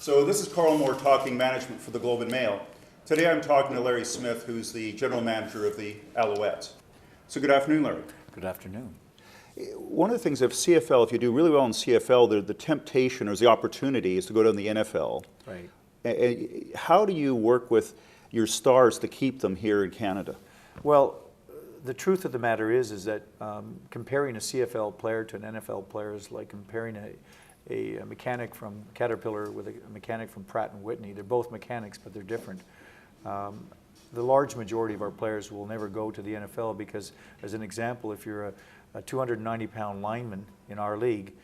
So this is Karl Moore talking management for the Globe and Mail. Today I'm talking to Larry Smith, who's the general manager of the Alouettes. So good afternoon, Larry. Good afternoon. One of the things of CFL, if you do really well in CFL, the temptation or the opportunity is to go down to the NFL. Right. How do you work with your stars to keep them here in Canada? Well, the truth of the matter is that comparing a CFL player to an NFL player is like comparing a mechanic from Caterpillar with a mechanic from Pratt & Whitney. They're both mechanics, but they're different. The large majority of our players will never go to the NFL because, as an example, if you're a 290-pound lineman in our league,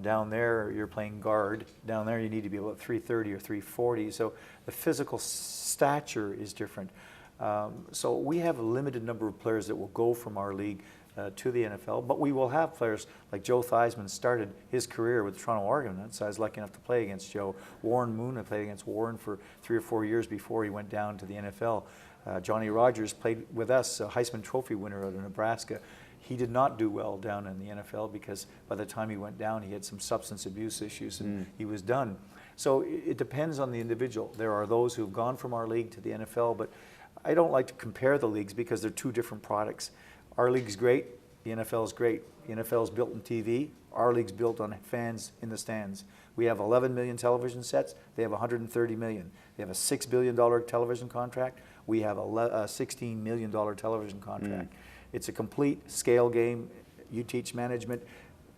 down there you're playing guard. Down there you need to be about 330 or 340. So the physical stature is different. So we have a limited number of players that will go from our league to the NFL, but we will have players like Joe Theismann started his career with the Toronto Argonauts. I was lucky enough to play against Joe. Warren Moon, I played against Warren for 3 or 4 years before he went down to the NFL. Johnny Rogers played with us, a Heisman Trophy winner out of Nebraska. He did not do well down in the NFL because by the time he went down, he had some substance abuse issues and he was done. So it depends on the individual. There are those who have gone from our league to the NFL, but I don't like to compare the leagues because they're two different products. Our league's great, the NFL's great. The NFL's built on TV, our league's built on fans in the stands. We have 11 million television sets, they have 130 million. They have a $6 billion television contract, we have a $16 million television contract. It's a complete scale game. You teach management.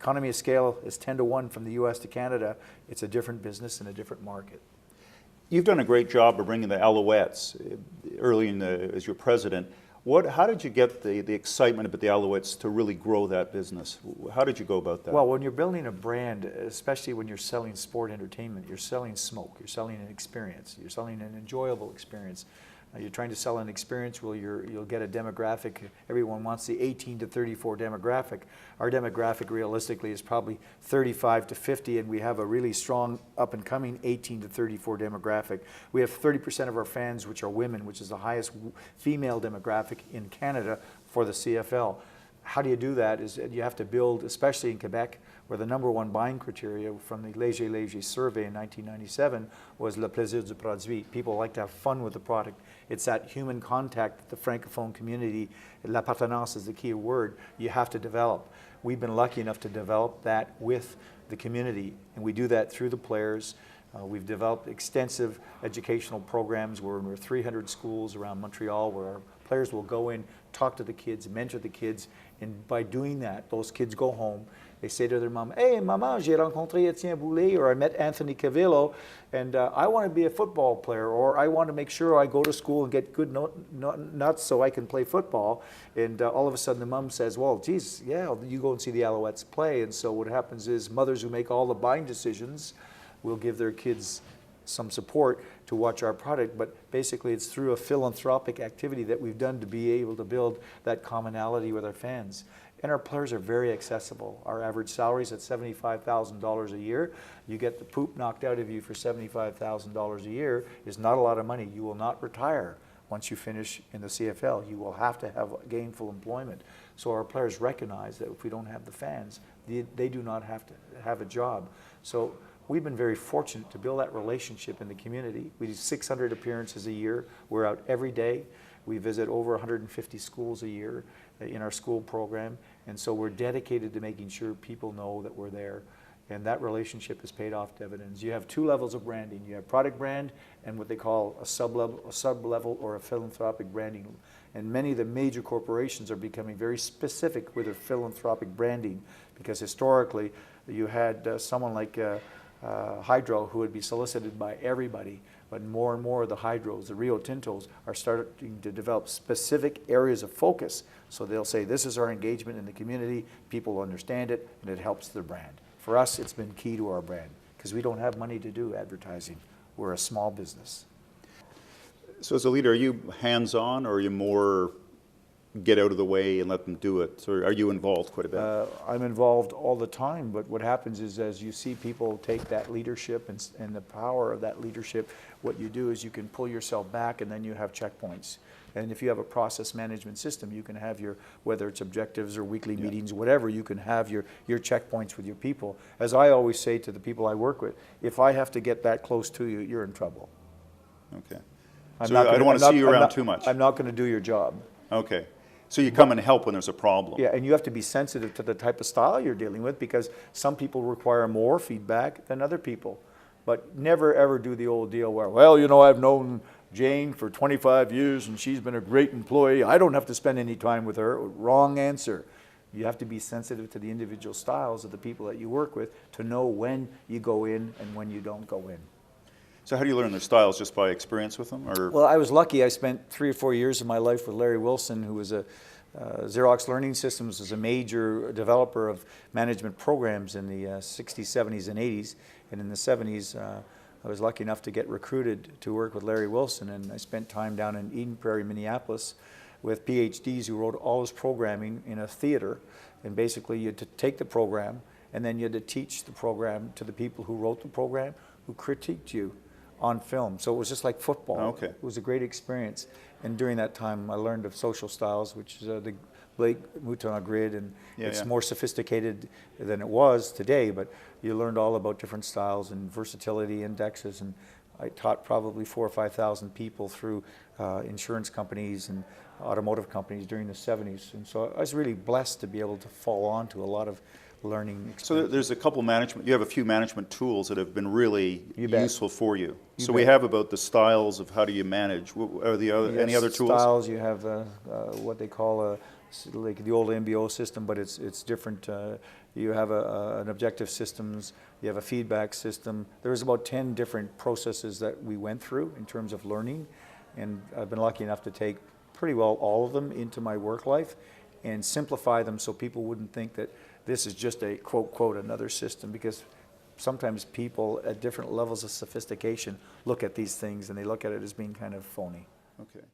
Economy of scale is 10 to 1 from the US to Canada. It's a different business and a different market. You've done a great job of bringing the Alouettes early as your president. How did you get the excitement about the Alouettes to really grow that business? How did you go about that? Well, when you're building a brand, especially when you're selling sport entertainment, you're selling smoke, you're selling an experience, you're selling an enjoyable experience. You're trying to sell an experience where you'll get a demographic. Everyone wants the 18 to 34 demographic. Our demographic realistically is probably 35 to 50, and we have a really strong up-and-coming 18 to 34 demographic. We have 30% of our fans which are women, which is the highest female demographic in Canada for the CFL. How do you do that is you have to build, especially in Quebec, where the #1 buying criteria from the Léger survey in 1997 was le plaisir du produit. People like to have fun with the product. It's that human contact, the francophone community, l'appartenance is the key word, you have to develop. We've been lucky enough to develop that with the community, and we do that through the players. We've developed extensive educational programs. We're in 300 schools around Montreal where our players will go in, talk to the kids, mentor the kids, and by doing that, those kids go home. They say to their mom, "Hey, maman, j'ai rencontré Etienne Boulay," or "I met Anthony Cavillo, and I want to be a football player," or "I want to make sure I go to school and get good nuts so I can play football." And all of a sudden the mom says, "Well, geez, yeah, you go and see the Alouettes play." And so what happens is mothers who make all the buying decisions will give their kids some support to watch our product, but basically it's through a philanthropic activity that we've done to be able to build that commonality with our fans. And our players are very accessible. Our average salary is at $75,000 a year. You get the poop knocked out of you for $75,000 a year is not a lot of money. You will not retire once you finish in the CFL. You will have to have gainful employment. So our players recognize that if we don't have the fans, they do not have to have a job. So we've been very fortunate to build that relationship in the community. We do 600 appearances a year. We're out every day. We visit over 150 schools a year in our school program, and so we're dedicated to making sure people know that we're there, and that relationship has paid off dividends. You have 2 levels of branding. You have product brand and what they call a sub-level or a philanthropic branding, and many of the major corporations are becoming very specific with their philanthropic branding because historically you had someone like Hydro who would be solicited by everybody, but more and more of the Hydros, the Rio Tintos, are starting to develop specific areas of focus. So they'll say, this is our engagement in the community, people understand it, and it helps their brand. For us, it's been key to our brand, because we don't have money to do advertising. We're a small business. So as a leader, are you hands-on, or are you more get out of the way and let them do it? Or are you involved quite a bit? I'm involved all the time, but what happens is as you see people take that leadership and the power of that leadership, what you do is you can pull yourself back and then you have checkpoints. And if you have a process management system, you can have your, whether it's objectives or weekly meetings, whatever, you can have your checkpoints with your people. As I always say to the people I work with, if I have to get that close to you, you're in trouble. Okay. I'm So not I gonna- don't want I'm to not- see you I'm around not- too much. I'm not going to do your job. Okay. So you come and help when there's a problem. Yeah, and you have to be sensitive to the type of style you're dealing with, because some people require more feedback than other people. But never ever do the old deal where, well, you know, I've known Jane for 25 years and she's been a great employee. I don't have to spend any time with her. Wrong answer. You have to be sensitive to the individual styles of the people that you work with to know when you go in and when you don't go in. So how do you learn their styles? Just by experience with them? Or? Well, I was lucky. I spent 3 or 4 years of my life with Larry Wilson, who was a Xerox Learning Systems was a major developer of management programs in the 60s, 70s, and 80s. And in the 70s, I was lucky enough to get recruited to work with Larry Wilson, and I spent time down in Eden Prairie, Minneapolis, with PhDs who wrote all this programming in a theater. And basically, you had to take the program, and then you had to teach the program to the people who wrote the program, who critiqued you on film. So it was just like football. Okay. It was a great experience. And during that time, I learned of social styles, which is the Blake Mouton grid, and it's more sophisticated than it was today, but you learned all about different styles and versatility indexes. And I taught probably 4,000 or 5,000 people through insurance companies and automotive companies during the 70s. And so I was really blessed to be able to fall on to a lot of learning experience. So there's a couple management, you have a few management tools that have been really useful for you. So we bet. have about the styles of how do you manage. Are the other, any other tools? Styles, you have what they call like the old MBO system, but it's different. You have an objective systems, you have a feedback system. There's about 10 different processes that we went through in terms of learning, and I've been lucky enough to take pretty well all of them into my work life and simplify them so people wouldn't think that this is just a quote, quote, another system, because sometimes people at different levels of sophistication look at these things and they look at it as being kind of phony. Okay.